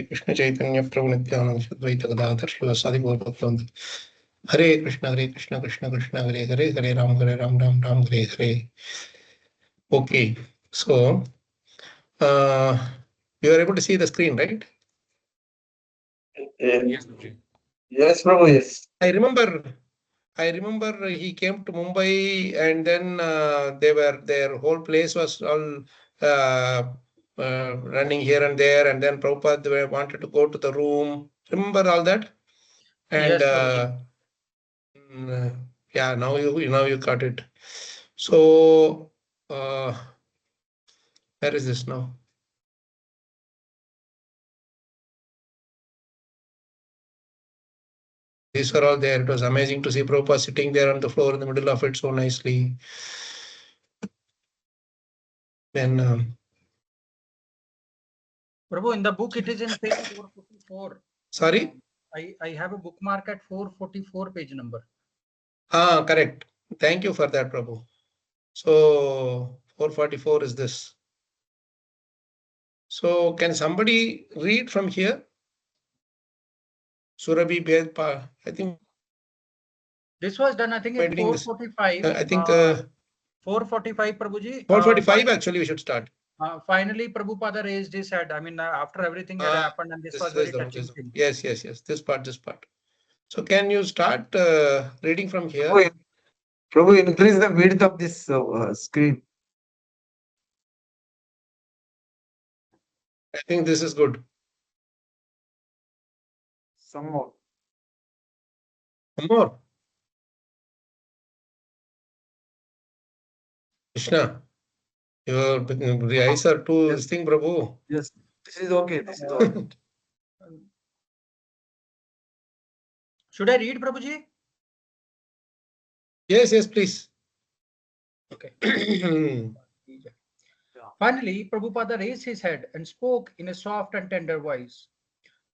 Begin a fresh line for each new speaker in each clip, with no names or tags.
Shri Krishna Chaitanya Prabhu Nityananda Shri Advaita Gadadhar Srivasadi Gaurabhaktavrinda. Hare Krishna Krishna Krishna Hare Hare Hare Ram Ram Hare Hare. Okay, so you are able to see the screen, right?
Yes, yes, Prabhu, yes.
I remember he came to Mumbai, and then their whole place was all running here and there, and then Prabhupada wanted to go to the room. Remember all that? And
Yes,
yeah, now you got it. So where is this now? These were all there. It was amazing to see Prabhupada sitting there on the floor in the middle of it so nicely. Then
Prabhu, in the book it is in page 444.
sorry?
I have a bookmark at 444 page number.
Correct. Thank you for that, Prabhu. So 444 is this. So can somebody read from here? Surabhi Bedpa, I think.
This was done, I think, at 445.
I think
445, Prabhuji.
445 actually we should start.
Finally, Prabhupada raised his head. I mean, after everything had happened, and this was very touching thing.
Yes. This part. So can you start reading from here?
Prabhu, increase the width of this screen.
I think this is good.
Some more.
Some more. Krishna, the eyes are too this thing, Prabhu.
Yes, this is okay.
Should I read, Prabhuji?
Yes, please.
Okay. Finally, Prabhupada raised his head and spoke in a soft and tender voice.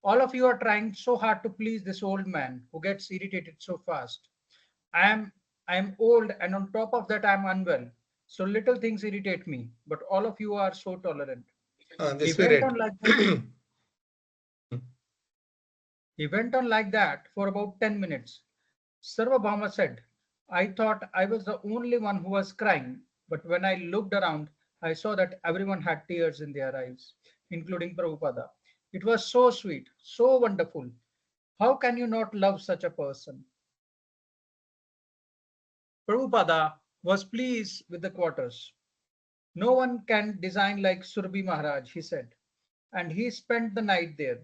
All of you are trying so hard to please this old man who gets irritated so fast. I am old, and on top of that I am unwell. So little things irritate me, but all of you are so tolerant. He went on like that for about 10 minutes. Sarvabhauma said, I thought I was the only one who was crying, but when I looked around, I saw that everyone had tears in their eyes, including Prabhupada. It was so sweet, so wonderful. How can you not love such a person? Prabhupada was pleased with the quarters. No one can design like Surabhi Maharaj, he said, and he spent the night there.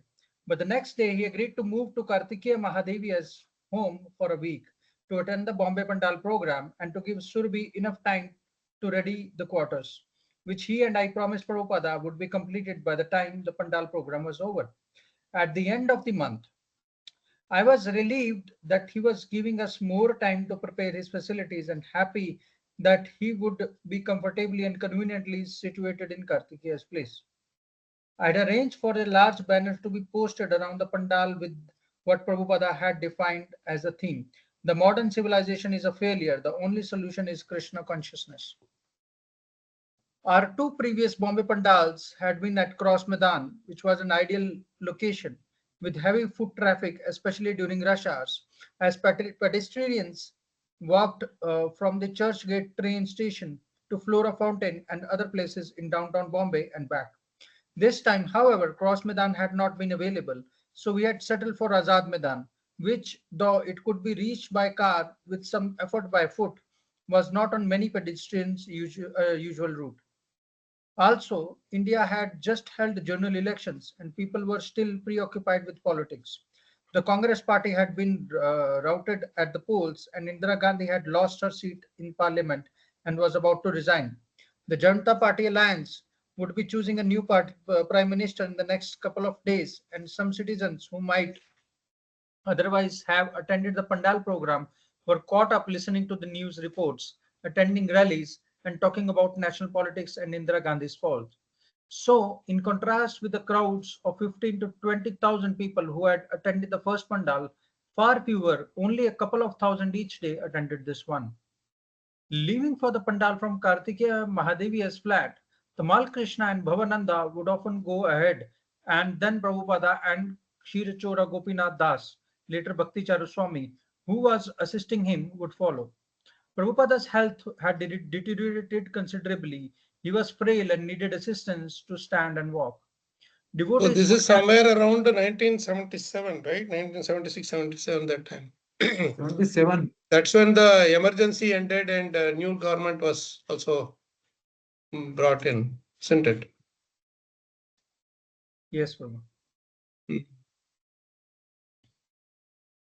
But the next day, he agreed to move to Kartikeya Mahadevi's home for a week to attend the Bombay Pandal program and to give Surabhi enough time to ready the quarters, which he and I promised Prabhupada would be completed by the time the Pandal program was over. At the end of the month, I was relieved that he was giving us more time to prepare his facilities and happy that he would be comfortably and conveniently situated in Kartikeya's place. I had arranged for a large banner to be posted around the pandal with what Prabhupada had defined as a theme. The modern civilization is a failure. The only solution is Krishna consciousness. Our two previous Bombay pandals had been at Cross Maidan, which was an ideal location with heavy foot traffic, especially during rush hours, as pedestrians walked from the Churchgate train station to Flora Fountain and other places in downtown Bombay and back. This time, however, Cross Maidan had not been available, so we had settled for Azad Maidan, which, though it could be reached by car with some effort by foot, was not on many pedestrians' usual route. Also, India had just held general elections and people were still preoccupied with politics. The Congress party had been routed at the polls and Indira Gandhi had lost her seat in parliament and was about to resign. The Janata Party alliance would be choosing a new prime minister in the next couple of days, and some citizens who might otherwise have attended the Pandal program were caught up listening to the news reports, attending rallies, and talking about national politics and Indira Gandhi's fall. So, in contrast with the crowds of 15 to 20,000 people who had attended the first Pandal, far fewer, only a couple of thousand each day, attended this one. Leaving for the Pandal from Kartikeya Mahadevi's flat, Tamal Krishna and Bhavananda would often go ahead And then Prabhupada and Kshirachora Gopinath Das, later Bhakti Charu Swami, who was assisting him, would follow. Prabhupada's health had deteriorated considerably. He was frail and needed assistance to stand and walk.
So
Devotees
this
would
is somewhere around 1977, right? 1976, 77, that time.
77.
That's when the emergency ended and a new government was also brought in, isn't it?
Yes, Prabhu.
Hmm.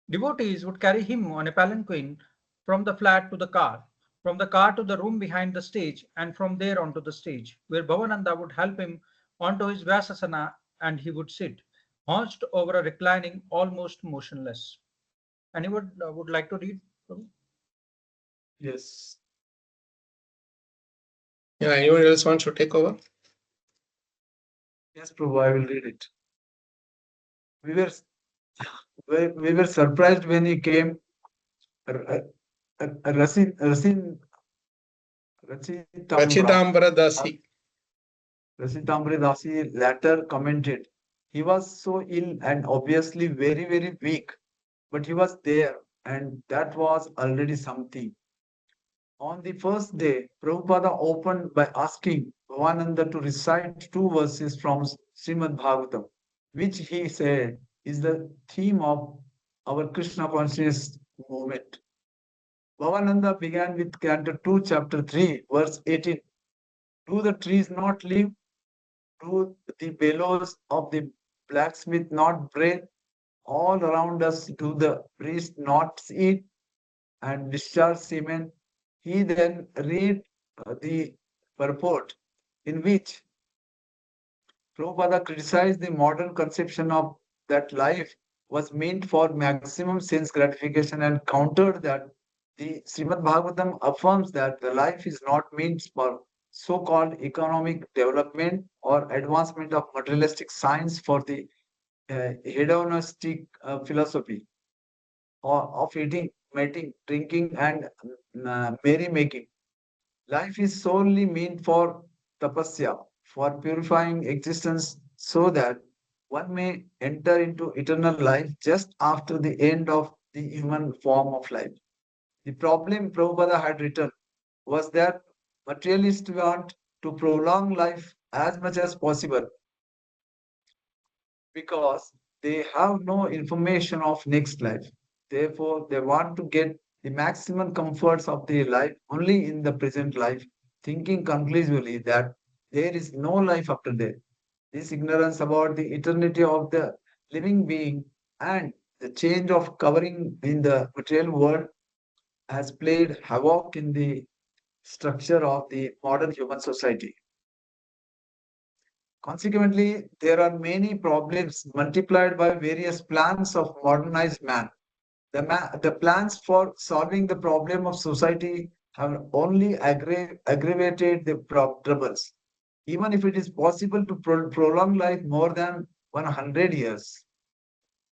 Devotees would carry him on a palanquin from the flat to the car, from the car to the room behind the stage, and from there onto the stage, where Bhavananda would help him onto his Vyasasana and he would sit, hunched over a reclining, almost motionless. Anyone would like to read? Prabhu?
Yes.
Yeah, anyone else wants to take over?
Yes, Prabhu, I will read it. We were we were surprised when he came. Rasin
Rachitambara Dasi.
Rasitambre Dasi later commented, he was so ill and obviously very, very weak, but he was there, and that was already something. On the first day, Prabhupada opened by asking Bhavananda to recite two verses from Srimad Bhagavatam, which he said is the theme of our Krishna consciousness movement. Bhavananda began with Canto 2, Chapter 3, verse 18. Do the trees not live? Do the bellows of the blacksmith not breathe? All around us do the priest not eat and discharge semen? He then read the purport in which Prabhupada criticized the modern conception of that life was meant for maximum sense gratification and countered that the Srimad Bhagavatam affirms that the life is not meant for so-called economic development or advancement of materialistic science for the hedonistic philosophy or of eating, mating, drinking, and merrymaking. Life is solely meant for tapasya, for purifying existence so that one may enter into eternal life just after the end of the human form of life. The problem Prabhupada had written was that materialists want to prolong life as much as possible because they have no information of next life. Therefore, they want to get the maximum comforts of their life only in the present life, thinking conclusively that there is no life after death. This ignorance about the eternity of the living being and the change of covering in the material world has played havoc in the structure of the modern human society. Consequently, there are many problems multiplied by various plans of modernized man. The plans for solving the problem of society have only aggravated the troubles. Even if it is possible to prolong life more than 100 years,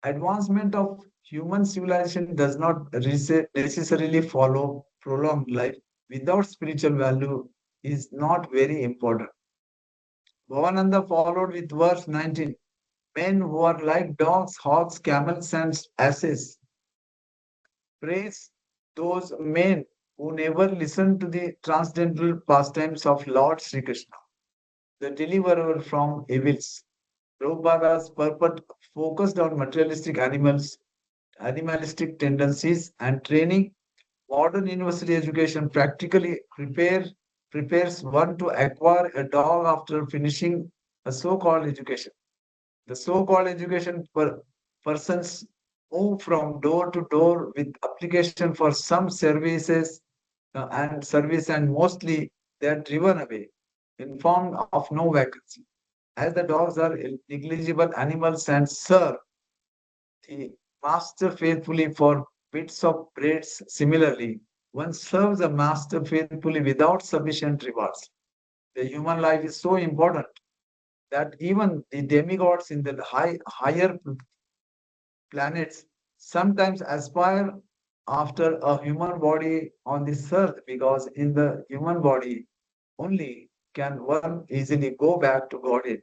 advancement of human civilization does not necessarily follow prolonged life without spiritual value is not very important. Bhavananda followed with verse 19. Men who are like dogs, hogs, camels, and asses. Praise those men who never listen to the transcendental pastimes of Lord Sri Krishna, the deliverer from evils. Prabhupada's purport focused on materialistic animalistic tendencies and training. Modern university education practically prepares one to acquire a dog after finishing a so-called education. The so-called education persons move from door to door with application for some services and mostly they are driven away, informed of no vacancy. As the dogs are negligible animals and serve the master faithfully for bits of bread. Similarly, one serves a master faithfully without sufficient rewards. The human life is so important that even the demigods in the higher planets sometimes aspire after a human body on this earth because in the human body only can one easily go back to Godhead.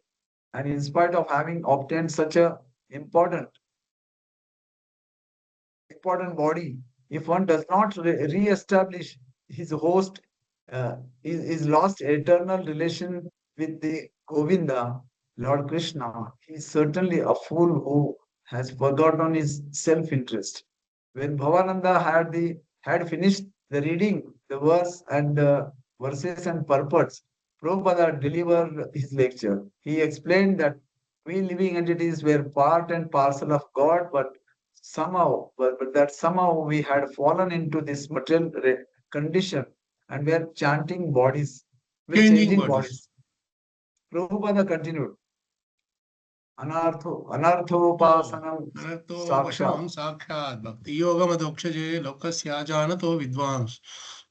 And in spite of having obtained such a important body, if one does not re-establish his host, his lost eternal relation with the Govinda, Lord Krishna, he is certainly a fool who has forgotten his self-interest. When Bhavananda had finished the reading, the verse and verses and purports, Prabhupada delivered his lecture. He explained that we living entities were part and parcel of God, but that somehow we had fallen into this material condition and were chanting bodies, were
Changing
changing
bodies.
bodies. Prabhupada continued, anarthopasanam
Anartho
sakshat.
Vashavam Sakshat Bhakti Yogamadokshje Lokasya Janato Vidvans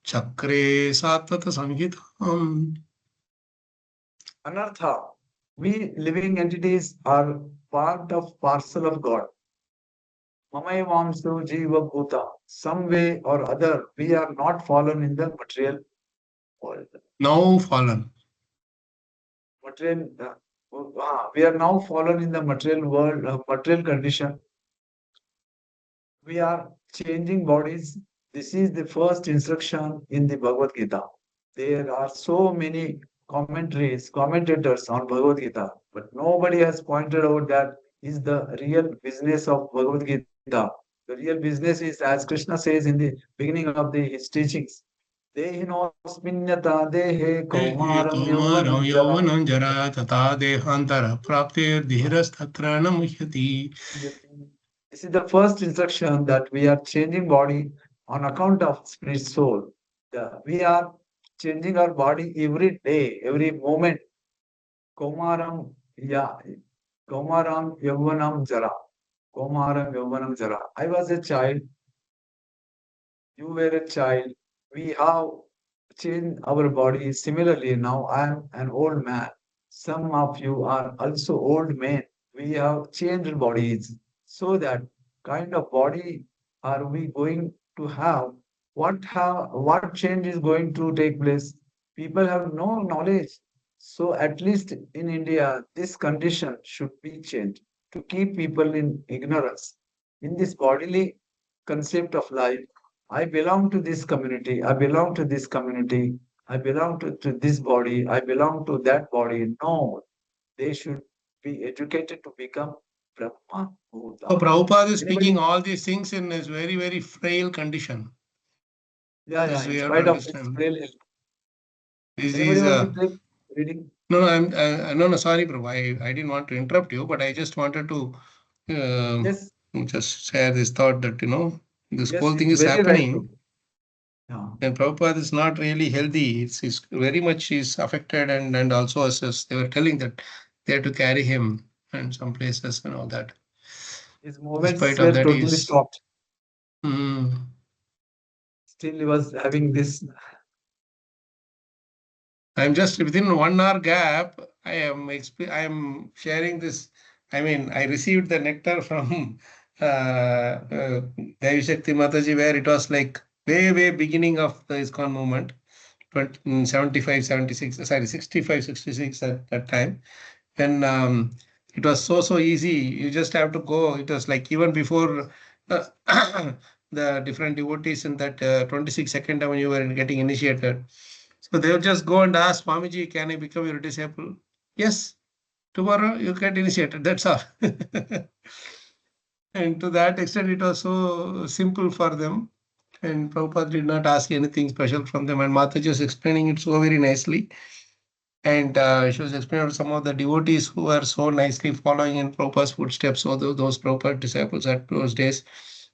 Chakre Satvata Samhitam.
Anartha, we living entities are part of parcel of God. Mamayavamsu Jiva Bhuta. Some way or other, we are not fallen in the material world.
Now fallen.
We are now fallen in the material world, material condition. We are changing bodies. This is the first instruction in the Bhagavad Gita. There are so many commentators on Bhagavad Gita, but nobody has pointed out that is the real business of Bhagavad Gita. The real business is, as Krishna says in the beginning of his teachings, Dehinosminyata dehe kaumaram
Kaumaram
yauvanam jara.
Yauvanam Jara Tata Dehantara Praptir Dhirastatra Namuhyati.
This is the first instruction that we are changing body on account of spirit soul. We are changing our body every day, every moment. Kaumaram, ya, Kaumaram Yauvanam Jara. Kaumaram Yauvanam Jara. I was a child. You were a child. We have changed our body. Similarly, now I am an old man. Some of you are also old men. We have changed bodies. So that kind of body are we going to have? What change is going to take place? People have no knowledge. So at least in India, this condition should be changed to keep people in ignorance. In this bodily concept of life, I belong to this community, I belong to this community, I belong to this body, I belong to that body. No, they should be educated to become Brahma Bhuta.
So Prabhupada is
Anybody?
speaking all these things in his very, very frail condition.
Yeah,
This
yeah,
we
in
have to
spite of its
understand.
frail health.
This
Anybody
is
want to take reading?
no, sorry, Prabhu. I didn't want to interrupt you, but I just wanted to
Yes,
just share this thought that, this
yes,
whole thing
it's
is
very right.
happening.
Yeah.
And Prabhupada is not really healthy. It's very much he's affected, and also as they were telling that they had to carry him in some places and all that.
His
In
movements
spite
were
of that,
totally
he's
stopped.
mm,
Still, he was having this.
I'm just within 1 hour gap. I am sharing this. I mean, I received the nectar from Devi Shakti Mataji, where it was like way beginning of the ISKCON movement, 75, 76, sorry, 65, 66 at that time. And it was so easy. You just have to go. It was like even before uh, the different devotees in that 22nd when you were getting initiated. So they would just go and ask, Swamiji, can I become your disciple? Yes, tomorrow you get initiated. That's all. And to that extent, it was so simple for them. And Prabhupada did not ask anything special from them. And Mataji was explaining it so very nicely. And she was explaining to some of the devotees who were so nicely following in Prabhupada's footsteps, so those Prabhupada disciples at those days,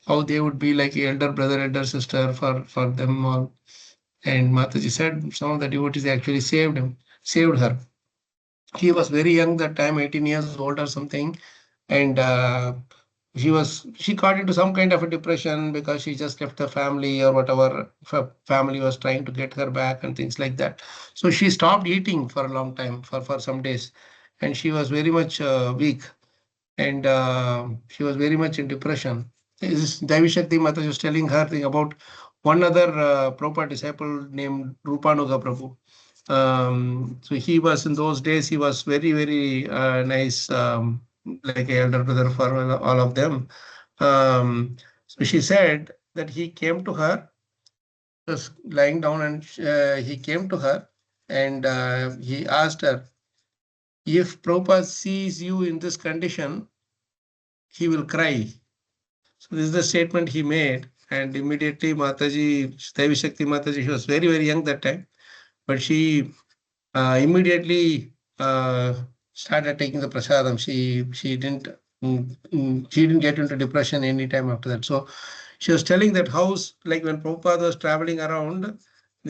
how they would be like elder brother, elder sister for them all. And Mataji said some of the devotees actually saved her. She was very young that time, 18 years old or something. And she got into some kind of a depression because she just left the family or whatever. Family was trying to get her back and things like that. So she stopped eating for a long time, for some days. And she was very much weak. And she was very much in depression. Devi Shakti Mataji was telling her thing about one other Prabhupada disciple named Rupanuga Prabhu. So he was in those days, he was very, very nice, like a elder brother for all of them. So she said that he came to her, was lying down, and he came to her and he asked her, if Prabhupada sees you in this condition, he will cry. So this is the statement he made. And immediately Mataji, Devi Shakti Mataji, she was very, very young that time, but she immediately started taking the prasadam. She didn't get into depression any time after that. So she was telling that house, like when Prabhupada was traveling around,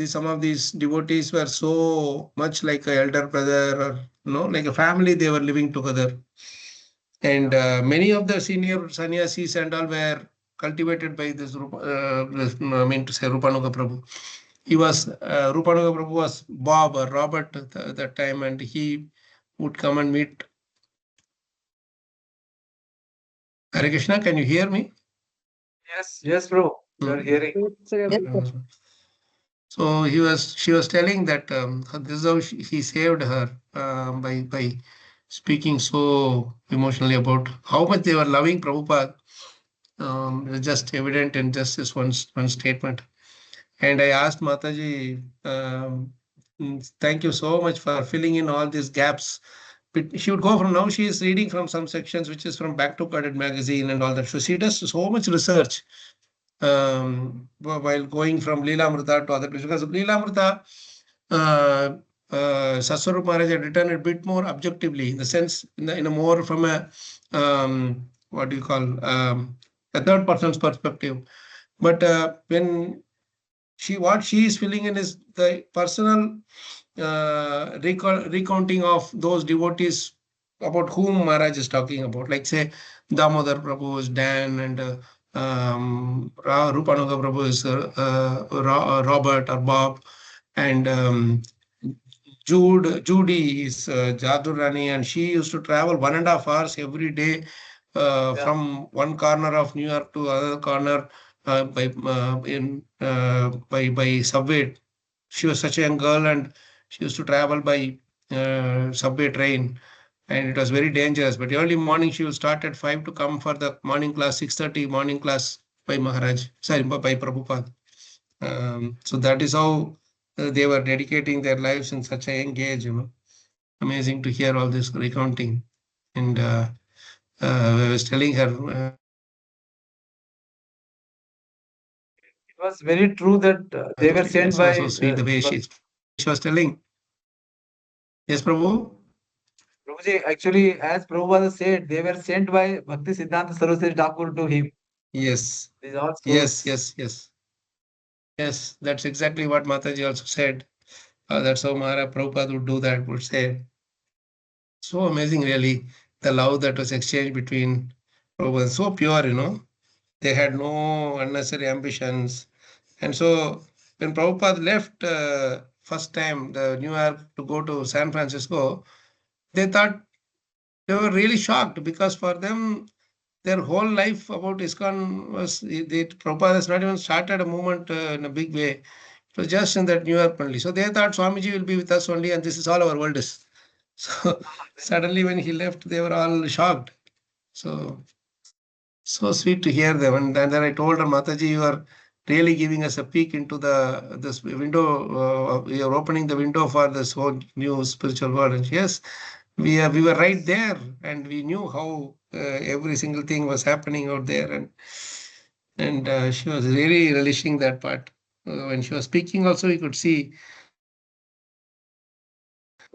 some of these devotees were so much like a elder brother, or like a family. They were living together, and many of the senior sannyasis and all were cultivated by this. I mean to say Rupanuga Prabhu. He was Rupanuga Prabhu was Bob or Robert at that time, and he would come and meet. Hare Krishna, can you hear me?
Yes, bro. You're hearing.
So she was telling that this is how he saved her by speaking so emotionally about how much they were loving Prabhupada. It's just evident in just this one statement. And I asked Mataji, thank you so much for filling in all these gaps. But she would go from now, she is reading from some sections, which is from Back to Credit magazine and all that. So she does so much research while going from Leelamrita to other places. Because Leelamrita, Saswarup Maharaj had written a bit more objectively, in the sense, in a more from a, what do you call, a third person's perspective. But when what she is filling in is the personal recounting of those devotees about whom Maharaj is talking about. Like say Damodar Prabhu is Dan, and Rupanuga Prabhu is Robert or Bob, and Judy is Jadurani, and she used to travel 1.5 hours every day from one corner of New York to other corner by subway. She was such a young girl, and she used to travel by subway train, and it was very dangerous. But early morning, she will start at 5 to come for the morning class, 6:30 morning class by Maharaj, sorry, by Prabhupada. So that is how they were dedicating their lives in such a young age. Amazing to hear all this recounting. And I was telling her.
It was very true that they were sent by.
So sweet the way she was telling. Yes, Prabhu.
Prabhuji, actually, as Prabhupada said, they were sent by Bhakti Siddhanta Saraswati Thakur to him.
Yes.
These are
Yes,
souls.
yes, yes. Yes, that's exactly what Mataji also said. That's how Maharaj Prabhupada would do that, would say. So amazing, really, the love that was exchanged between Prabhupada. So pure. They had no unnecessary ambitions. And so when Prabhupada left first time the New York to go to San Francisco, they thought, they were really shocked, because for them, their whole life about ISKCON was, Prabhupada has not even started a movement in a big way. It was just in that New York only. So they thought Swamiji will be with us only, and this is all our world is. So suddenly when he left, they were all shocked. So sweet to hear them. And then I told her, Mataji, you are really giving us a peek into this window. You are opening the window for this whole new spiritual world. And yes, we were right there, and we knew how every single thing was happening out there. And she was really relishing that part. When she was speaking, also you could see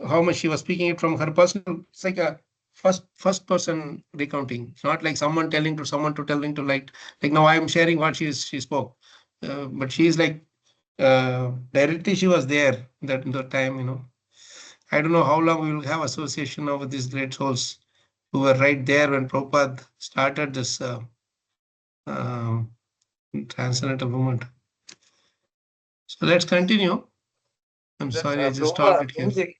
how much she was speaking it from her personal. It's like a first person recounting. It's not like someone telling to someone to telling to like now I am sharing what she spoke, but she is like directly she was there that time. I don't know how long we will have association of these great souls who were right there when Prabhupada started this transcendental movement. So let's continue. I'm sorry, I just stopped it here.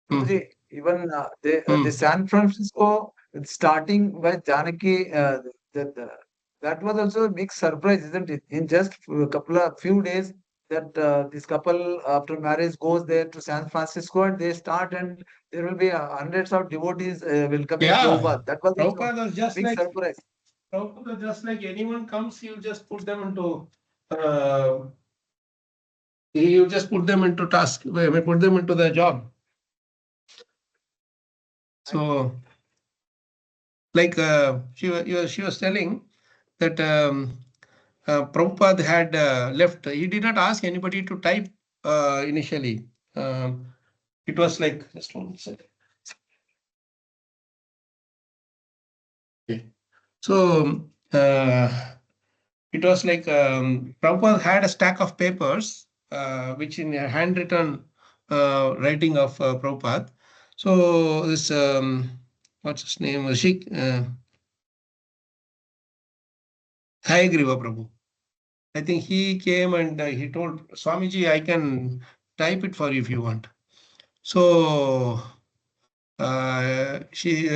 Prabhuji, even the
Mm.
San Francisco starting by Janaki, that was also a big surprise, isn't it? In just a few days, that this couple after marriage goes there to San Francisco and they start, and there will be hundreds of devotees welcoming Prabhupada. That was
Prabhupada was just
big
like
surprise.
Prabhupada, just like anyone comes, you just put them into task, put them into the job. So, like she was telling that Prabhupada had left. He did not ask anybody to type initially. It was like, just one second. Okay. So it was like Prabhupada had a stack of papers, which in a handwritten writing of Prabhupada. So this, what's his name? Hayagriva Prabhu. I think he came and he told Swamiji, I can type it for you if you want. So he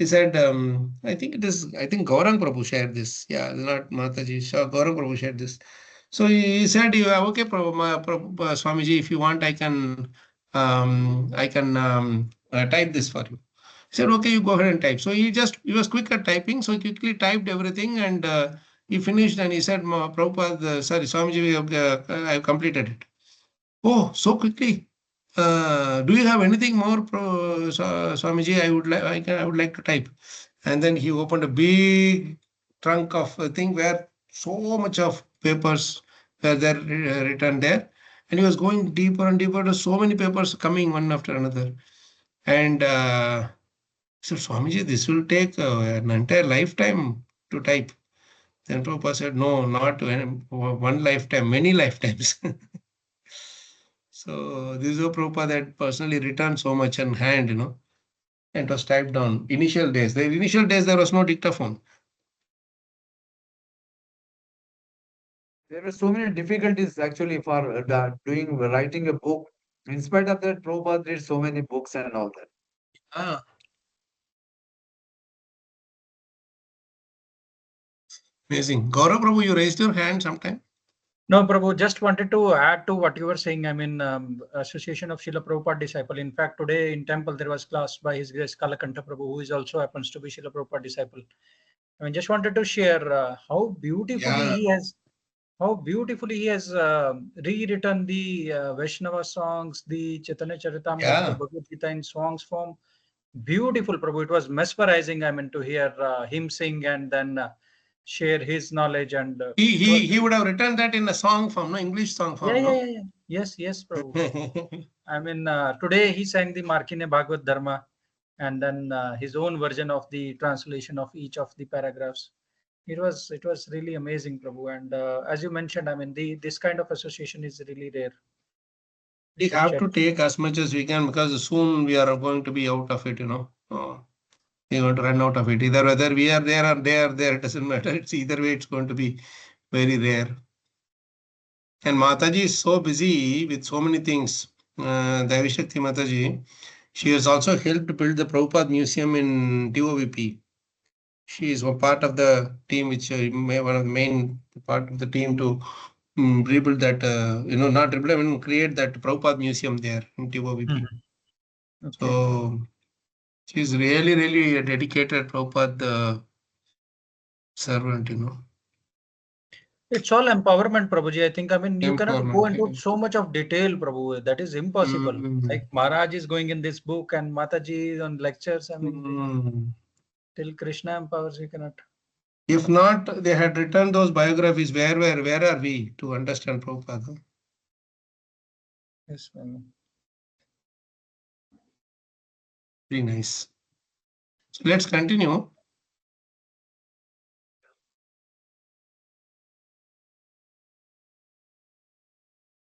said, I think Gaurang Prabhu shared this. Yeah, not Mataji. Gaurang Prabhu shared this. So he said, okay, Swamiji, if you want, I can type this for you. He said, okay, you go ahead and type. So he was quick at typing. So he quickly typed everything and he finished and he said, Prabhupada, sorry, Swamiji, I've completed it. Oh, so quickly. Do you have anything more, Swamiji? I would like to type. And then he opened a big trunk of a thing where so much of papers were there written there, and he was going deeper and deeper to so many papers coming one after another. And so Swamiji, this will take an entire lifetime to type. Then Prabhupada said, no, not one lifetime, many lifetimes. So this is a Prabhupada that personally written so much in hand, and it was typed down. Initial days, there was no dictaphone.
There were so many difficulties actually for writing a book. In spite of that, Prabhupada did so many books and all that.
Ah. Amazing. Gaurav Prabhu, you raised your hand sometime?
No, Prabhu, just wanted to add to what you were saying. I mean, Association of Srila Prabhupada Disciple. In fact, today in temple, there was class by His Grace Kalacakra Prabhu, who is also happens to be Srila Prabhupada disciple. I mean, just wanted to share how beautifully he has rewritten the Vaishnava songs, the Chaitanya Charitamrita, the Bhagavad Gita in songs form. Beautiful, Prabhu. It was mesmerizing. I mean, to hear him sing and then share his knowledge. And
he would have written that in a song form, no, English song form.
Yeah. Yes, Prabhu. I mean, today he sang the Markine Bhagavad Dharma, and then his own version of the translation of each of the paragraphs. It was really amazing, Prabhu. And as you mentioned, I mean, this kind of association is really rare.
We have to take as much as we can because soon we are going to be out of it, We're going to run out of it. Either whether we are there or they are there, it doesn't matter. It's either way, it's going to be very rare. And Mataji is so busy with so many things. Devi Shakti Mataji, she has also helped build the Prabhupada Museum in TOVP. She is one part of the team, which one of the main part of the team to rebuild that, not rebuild, I mean, create that Prabhupada Museum there in TOVP. Okay. So she's really, really a dedicated Prabhupada servant,
It's all empowerment, Prabhuji. I think, I mean, you cannot go into so much of detail, Prabhu. That is impossible. Like Maharaj is going in this book and Mataji is on lectures. I mean, till Krishna empowers, you cannot.
If not, they had written those biographies. Where are we to understand Prabhupada?
Yes, ma'am.
Very nice. So let's continue.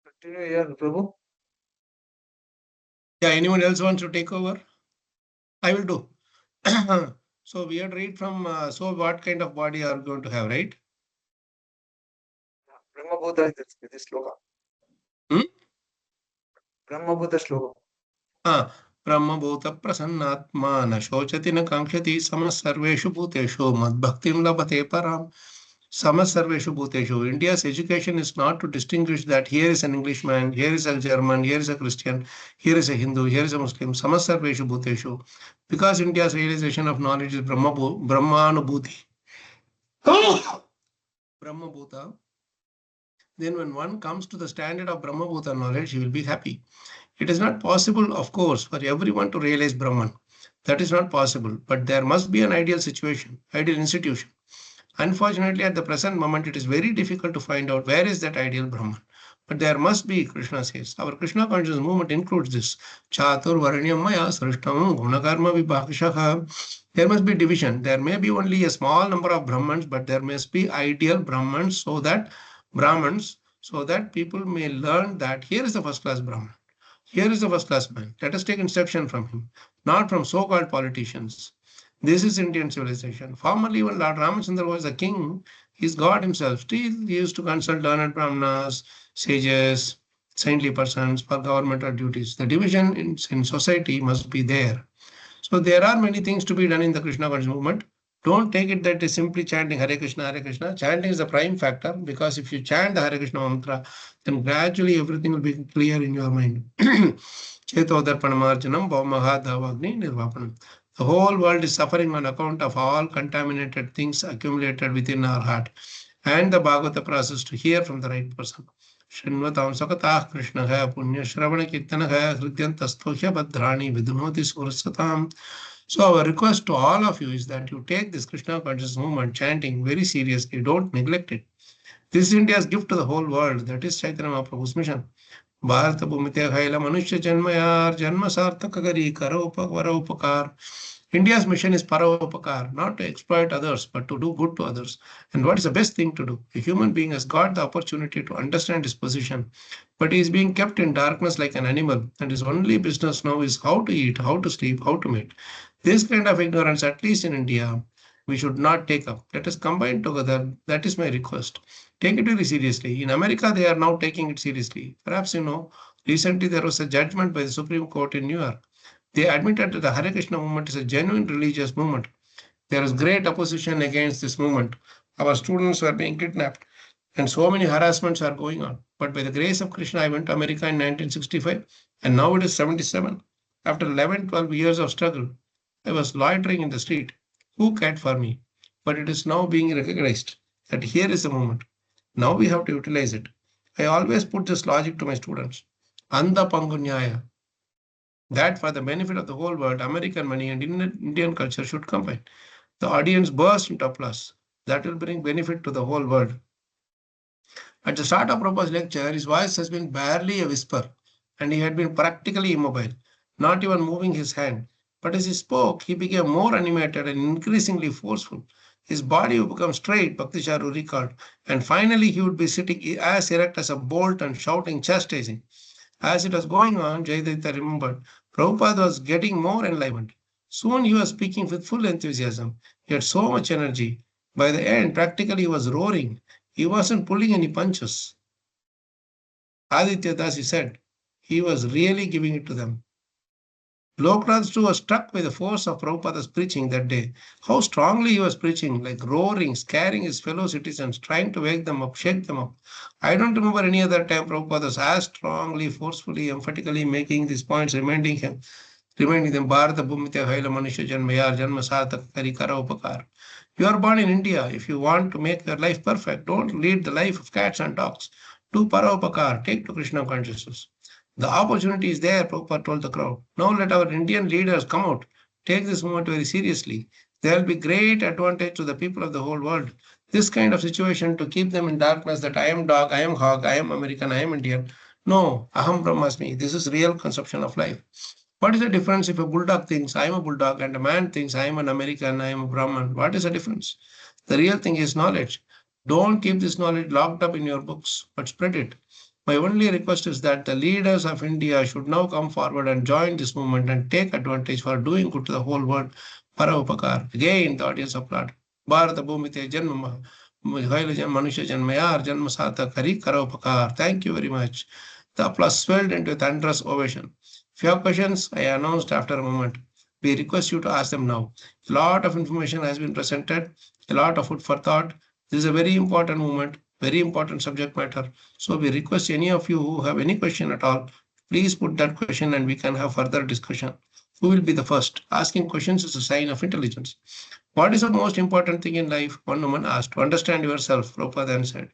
Continue here, Prabhu.
Yeah, anyone else wants to take over? I will do. So we had read from, so what kind of body are we going to have, right?
Brahma Buddha is this sloka. Brahma Buddha sloka.
Brahmabhuta prasannatma na shochati na kankshati samas sarveshu bhuteshu mad bhaktim labhate param. Samasarveshu Bhuteshu. India's education is not to distinguish that here is an Englishman, here is a German, here is a Christian, here is a Hindu, here is a Muslim. Samasarveshu Bhuteshu. Because India's realization of knowledge is Brahmanubhuti. Brahmabhuta. Then when one comes to the standard of Brahmabhuta knowledge, he will be happy. It is not possible, of course, for everyone to realize Brahman. That is not possible. But there must be an ideal situation, ideal institution. Unfortunately, at the present moment, it is very difficult to find out where is that ideal Brahman. But there must be, Krishna says. Our Krishna consciousness movement includes this. Chatur Varanyam Maya Srishtam Gunakarma Vibhakshakha. There must be division. There may be only a small number of Brahmans, but there must be ideal Brahmans so that people may learn that here is the first class Brahman. Here is the first class man. Let us take instruction from him, not from so-called politicians. This is Indian civilization. Formerly, when Lord Ramachandra was a king, he is God himself. Still, he used to consult learned brahmanas, sages, saintly persons for governmental duties. The division in society must be there. So there are many things to be done in the Krishna consciousness movement. Don't take it that it is simply chanting Hare Krishna, Hare Krishna. Chanting is the prime factor, because if you chant the Hare Krishna mantra, then gradually everything will be clear in your mind. Cheto Darpanamarjanam Bhaumaha Davagni Nirvapanam. The whole world is suffering on account of all contaminated things accumulated within our heart. And the Bhagavata process to hear from the right person. Shinvatam Sakatah Krishnaha Punya Shravana Kirtanaha Hridyantastohya Bhadrani Vidunoti Sursatam. So our request to all of you is that you take this Krishna conscious movement chanting very seriously. Don't neglect it. This is India's gift to the whole world. That is Chaitanya Mahaprabhu's mission. Bharata Bhumite Khaila Manushya Janmayar Janma Sarthaka Kari Karopakar. India's mission is Paropakar, not to exploit others, but to do good to others. And what is the best thing to do? A human being has got the opportunity to understand his position, but he is being kept in darkness like an animal, and his only business now is how to eat, how to sleep, how to mate. This kind of ignorance, at least in India, we should not take up. Let us combine together. That is my request. Take it very seriously. In America, they are now taking it seriously. Perhaps you know, recently there was a judgment by the Supreme Court in New York. They admitted that the Hare Krishna movement is a genuine religious movement. There is great opposition against this movement. Our students were being kidnapped, and so many harassments are going on. But by the grace of Krishna, I went to America in 1965, and now it is 77. After 11, 12 years of struggle, I was loitering in the street. Who cared for me? But it is now being recognized that here is the moment. Now we have to utilize it. I always put this logic to my students. Andha Pangunyaya. That for the benefit of the whole world, American money and Indian culture should combine. The audience burst into applause. That will bring benefit to the whole world. At the start of Prabhupada's lecture, his voice has been barely a whisper, and he had been practically immobile, not even moving his hand. But as he spoke, he became more animated and increasingly forceful. His body would become straight, Bhakti Charu recalled, and finally he would be sitting as erect as a bolt and shouting, chastising. As it was going on, Jayaditya remembered, Prabhupada was getting more enlivened. Soon he was speaking with full enthusiasm. He had so much energy. By the end, practically he was roaring. He wasn't pulling any punches. Aditya Dasi said, he was really giving it to them. Loknath too was struck by the force of Prabhupada's preaching that day. How strongly he was preaching, like roaring, scaring his fellow citizens, trying to wake them up, shake them up. I don't remember any other time Prabhupada was as strongly, forcefully, emphatically making these points, reminding them, Bharata Bhumite Haila Manushya Janmayar Janma Sarthaka Kari Karopakar. You are born in India. If you want to make your life perfect, don't lead the life of cats and dogs. Do Paropakar, take to Krishna consciousness. The opportunity is there, Prabhupada told the crowd. Now let our Indian leaders come out. Take this movement very seriously. There will be great advantage to the people of the whole world. This kind of situation to keep them in darkness that I am dog, I am hog, I am American, I am Indian. No, Aham Brahmasmi. This is real conception of life. What is the difference if a bulldog thinks I am a bulldog and a man thinks I am an American, I am a Brahman? What is the difference? The real thing is knowledge. Don't keep this knowledge locked up in your books, but spread it. My only request is that the leaders of India should now come forward and join this movement and take advantage for doing good to the whole world. Paropakar. Again, the audience applauded. Bharata Bhumite Janma Manusha Janmayar Janma Sarthaka Kari Karopakar. Thank you very much. The applause swelled into a thunderous ovation. If you have questions, I announced after a moment. We request you to ask them now. A lot of information has been presented, a lot of food for thought. This is a very important movement, very important subject matter. So we request any of you who have any question at all, please put that question and we can have further discussion. Who will be the first? Asking questions is a sign of intelligence. What is the most important thing in life? One woman asked. To understand yourself, Prabhupada then said.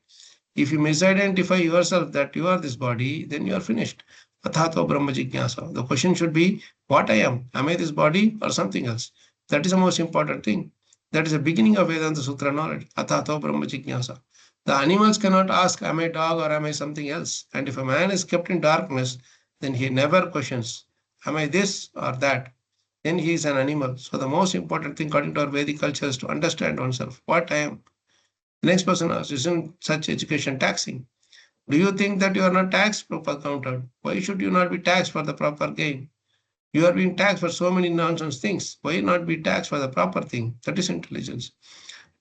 If you misidentify yourself that you are this body, then you are finished. Athato Brahma Jignasa. The question should be, what I am? Am I this body or something else? That is the most important thing. That is the beginning of Vedanta Sutra knowledge. Athato Brahma Jignasa. The animals cannot ask, am I dog or am I something else? And if a man is kept in darkness, then he never questions, am I this or that? Then he is an animal. So the most important thing according to our Vedic culture is to understand oneself, what I am. The next person asks, isn't such education taxing? Do you think that you are not taxed? Prabhupada countered. Why should you not be taxed for the proper gain? You are being taxed for so many nonsense things. Why not be taxed for the proper thing? That is intelligence.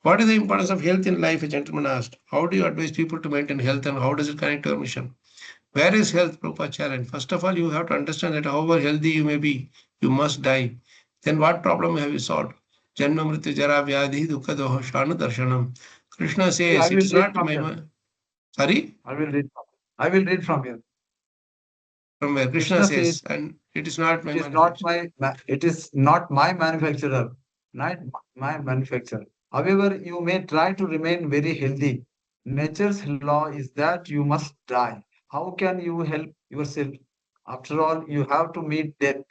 What is the importance of health in life? A gentleman asked. How do you advise people to maintain health and how does it connect to your mission? Where is health? Prabhupada challenged. First of all, you have to understand that however healthy you may be, you must die. Then what problem have you solved? Janma mrityu jara vyadhi dukkha doha shanu darshanam. Krishna says,
I
it
will
is
read
not
from
my...
here.
Sorry?
I will read from here.
From where Krishna
Krishna
says,
says,
and it is not my
it is not
manufacture.
it is not my manufacturer, not my manufacturer. However, you may try to remain very healthy. Nature's law is that you must die. How can you help yourself? After all, you have to meet death.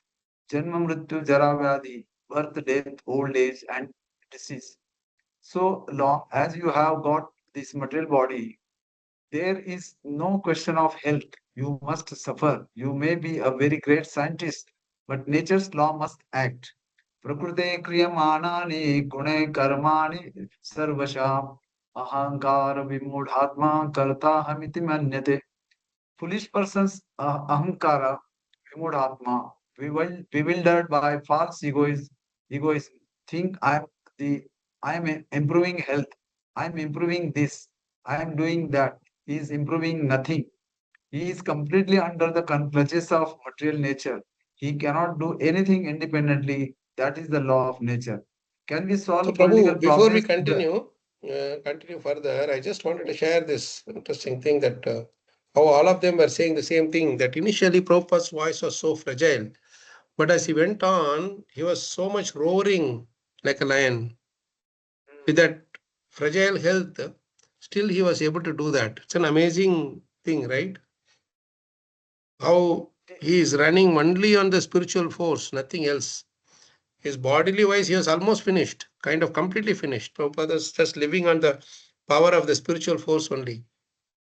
Janma mrityu jara vyadhi, birth, death, old age, and disease. So long as you have got this material body, there is no question of health. You must suffer. You may be a very great scientist, but nature's law must act. Prakrute kriyamanani gune karmani sarvasham ahankara vimudhatma karta hamiti manyate. Foolish persons ahankara vimudhatma bewildered by false egoism think the I am improving health. I am improving this. I am doing that. He is improving nothing. He is completely under the clutches of material nature. He cannot do anything independently. That is the law of nature. Can we
So,
solve political
Prabhu, before we
problems?
continue further, I just wanted to share this interesting thing that how all of them were saying the same thing, that initially Prabhupada's voice was so fragile, but as he went on, he was so much roaring like a lion. With that fragile health, still he was able to do that. It's an amazing thing, right? How he is running only on the spiritual force, nothing else. His bodily wise, he was almost finished, kind of completely finished. Prabhupada is just living on the power of the spiritual force only.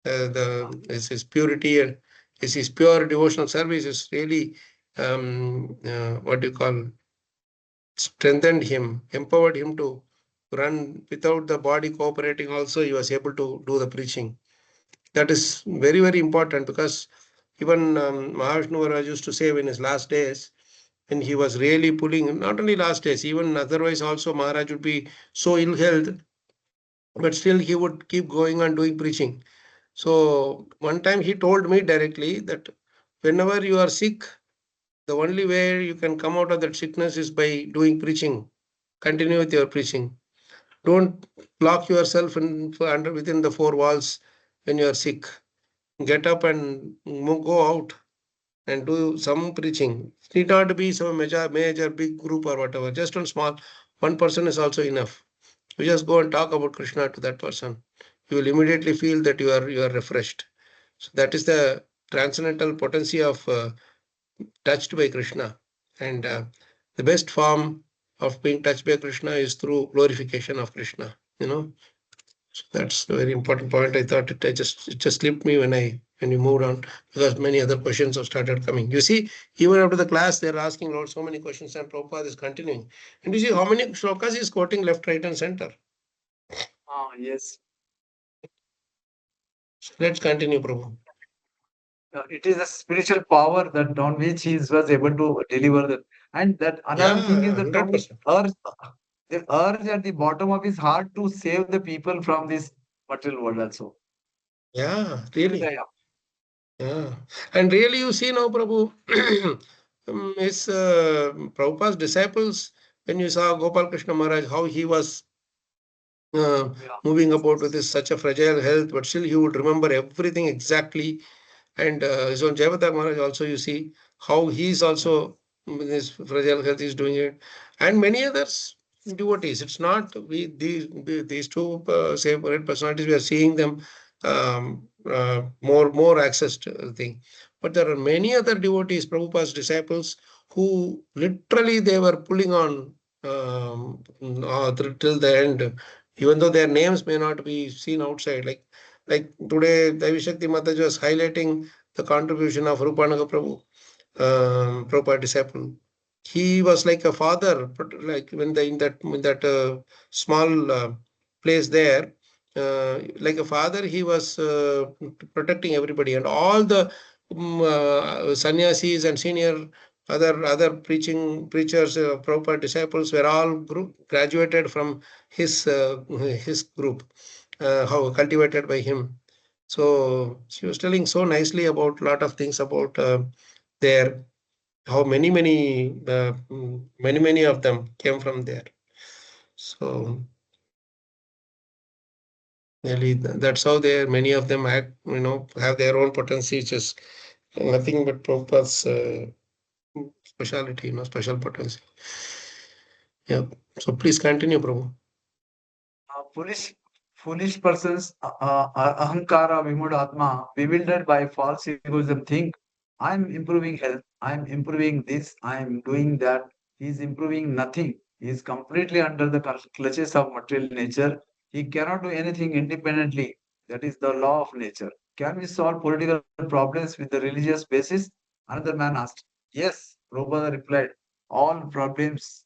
His purity and his pure devotional service is really, what do you call, strengthened him, empowered him to run without the body cooperating. Also, he was able to do the preaching. That is very, very important because even Mahavishnu Maharaj used to say in his last days, when he was really pulling, not only last days, even otherwise also Maharaj would be so ill health, but still he would keep going on doing preaching. So one time he told me directly that whenever you are sick, the only way you can come out of that sickness is by doing preaching. Continue with your preaching. Don't lock yourself within the four walls when you are sick. Get up and go out and do some preaching. It need not be some major big group or whatever. Just one person is also enough. You just go and talk about Krishna to that person. You will immediately feel that you are refreshed. So that is the transcendental potency of touched by Krishna. And the best form of being touched by Krishna is through glorification of Krishna. So that's a very important point. I thought it just slipped me when we moved on because many other questions have started coming. You see, even after the class, they're asking Lord so many questions, and Prabhupada is continuing. And you see how many shlokas he's quoting left, right, and center.
Yes.
So let's continue, Prabhu.
It is a spiritual power that on which he was able to deliver that. And that another thing is
Yeah,
that on his
100%.
urge, the urge at the bottom of his heart to save the people from this material world also.
Yeah,
Still
really. Yeah. And really, you see now, Prabhu, his Prabhupada's disciples, when you saw Gopal Krishna Maharaj, how he was moving about with such a fragile health, but still he would remember everything exactly. And his own Jayavata Maharaj also, you see how he is also with his fragile health is doing it, and many others devotees. It's not these two great personalities. We are seeing them more access to the thing, but there are many other devotees, Prabhupada's disciples, who literally they were pulling on till the end, even though their names may not be seen outside. Like today, Devi Shakti Mataji was highlighting the contribution of Rupanaga Prabhu, Prabhupada disciple. He was like a father, like when in that small place there, like a father, he was protecting everybody, and all the sannyasis and senior other preachers, Prabhupada disciples were all graduated from his group, how cultivated by him. So she was telling so nicely about a lot of things about there, how many of them came from there. So really, that's how many of them act, have their own potency, which is nothing but Prabhupada's speciality, special potency. Yeah. So please continue, Prabhu.
Foolish persons, ahankara vimudatma, bewildered by false egoism, think, I'm improving health, I'm improving this, I'm doing that. He's improving nothing. He is completely under the clutches of material nature. He cannot do anything independently. That is the law of nature. Can we solve political problems with the religious basis? Another man asked. Yes, Prabhupada replied. All problems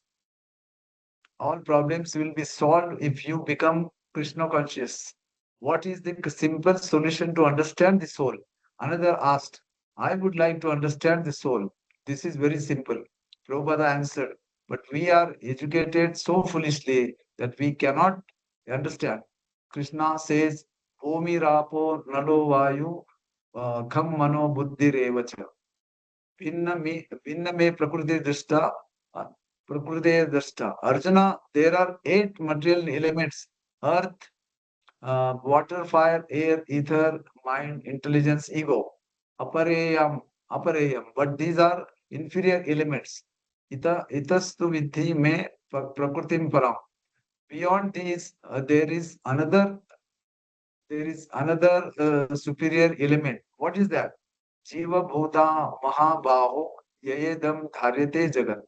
will be solved if you become Krishna conscious. What is the simple solution to understand the soul? Another asked, I would like to understand the soul. This is very simple. Prabhupada answered, but we are educated so foolishly that we cannot understand. Krishna says, Omi Rapo Nalo Vayu Kham Mano Buddhi Revacha. भिन्न में प्रकृति दृष्टा Arjuna, there are 8 material elements: earth, water, fire, air, ether, mind, intelligence, ego. Apareyam, but these are inferior elements. Itastu vidhi me prakritim param. Beyond these, there is another superior element. What is that? Jiva Bhuta Mahabaho Yayedam Dharyate Jagat.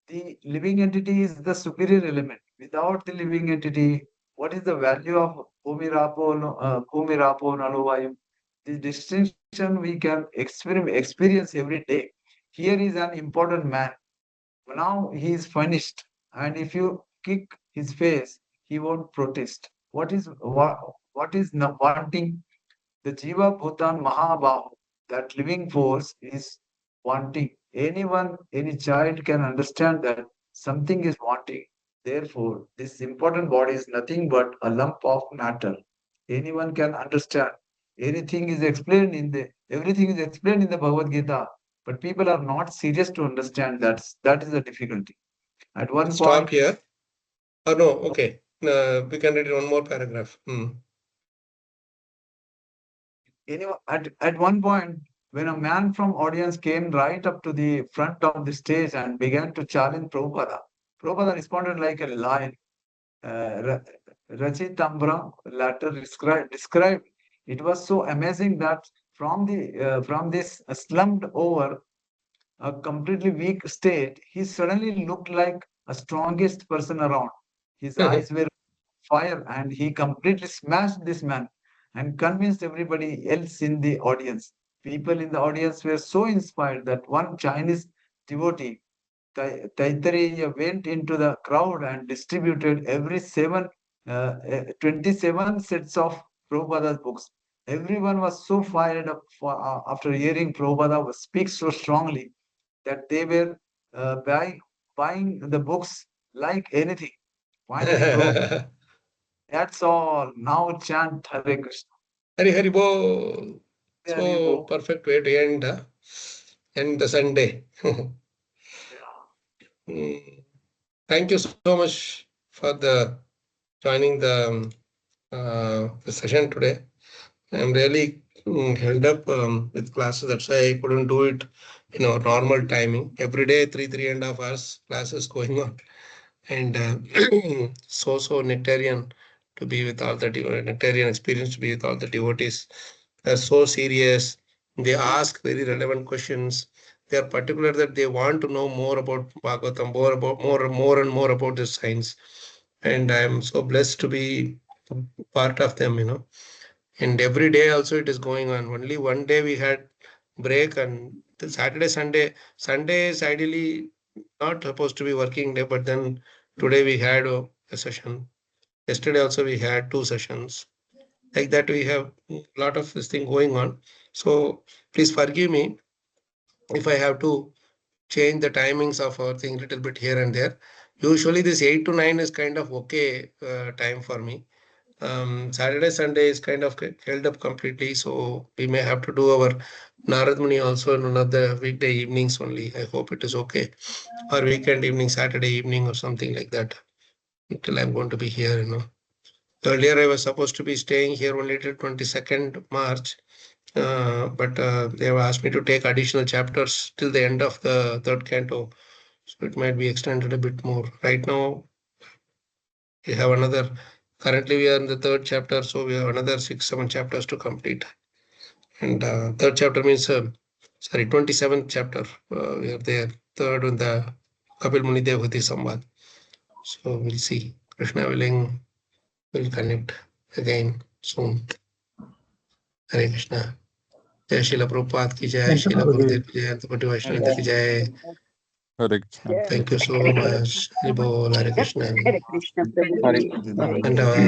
The living entity is the superior element. Without the living entity, what is the value of Bhumirapo Nalovayum? The distinction we can experience every day. Here is an important man. Now he is finished, and if you kick his face, he won't protest. What is not wanting? The Jiva Bhutan Mahabahu, that living force, is wanting. Any child can understand that something is wanting. Therefore, this important body is nothing but a lump of matter. Anyone can understand. Everything is explained in the Bhagavad Gita, but people are not serious to understand that is the difficulty. At one
Stop
point,
here. Oh, no, okay. We can read one more paragraph.
at one point, when a man from audience came right up to the front of the stage and began to challenge Prabhupada responded like a lion. Uh, Rachitambram later described it was so amazing that from this slumped over, a completely weak state, he suddenly looked like a strongest person around. His eyes were fire, and he completely smashed this man and convinced everybody else in the audience. People in the audience were so inspired that one Chinese devotee, Taittiriya, went into the crowd and distributed 27 sets of Prabhupada's books. Everyone was so fired up after hearing Prabhupada speak so strongly that they were buying the books like anything. Finally, that's all. Now chant Hare Krishna.
Hari Hari Bol.
Hare
So
Bol.
perfect way to end the Sunday.
Yeah.
Mm. Thank you so much for the joining the session today. I'm really held up with classes. That's why I couldn't do it in our normal timing. Every day, 3.5 hours classes going on. And so nectarian to be with all the nectarian experience to be with all the devotees. They're so serious. They ask very relevant questions. They are particular that they want to know more about Bhagavatam, more and more about the science. And I'm so blessed to be part of them, And every day also it is going on. Only one day we had break, and the Sunday is ideally not supposed to be working day, but then today we had a session. Yesterday also we had 2 sessions. Like that we have a lot of this thing going on. So please forgive me if I have to change the timings of our thing little bit here and there. Usually this 8 to 9 is kind of okay time for me. Saturday, Sunday is kind of held up completely, so we may have to do our Narad Muni also in one of the weekday evenings only. I hope it is okay. Or weekend evening, Saturday evening or something like that. Until I'm going to be here, Earlier I was supposed to be staying here only till 22nd March. But they have asked me to take additional chapters till the end of the 3rd canto. So it might be extended a bit more. Right now, we have currently we are in the 3rd chapter, so we have another 6-7 chapters to complete. And 3rd chapter means, 27th chapter. We are there, 3rd in the Kapil Muni Devhuti Samvad. So we'll see. Krishna willing, we'll connect again soon. Hare Krishna. Jai Srila Prabhupada ki jai, Srila Gurudev ki jai, Antapati Vaishnava ki jai.
Hare Krishna.
Thank you so much. Hare Bol, Hare Krishna.
Hare Krishna Prabhu.
Hare Krishna.
Dandavad.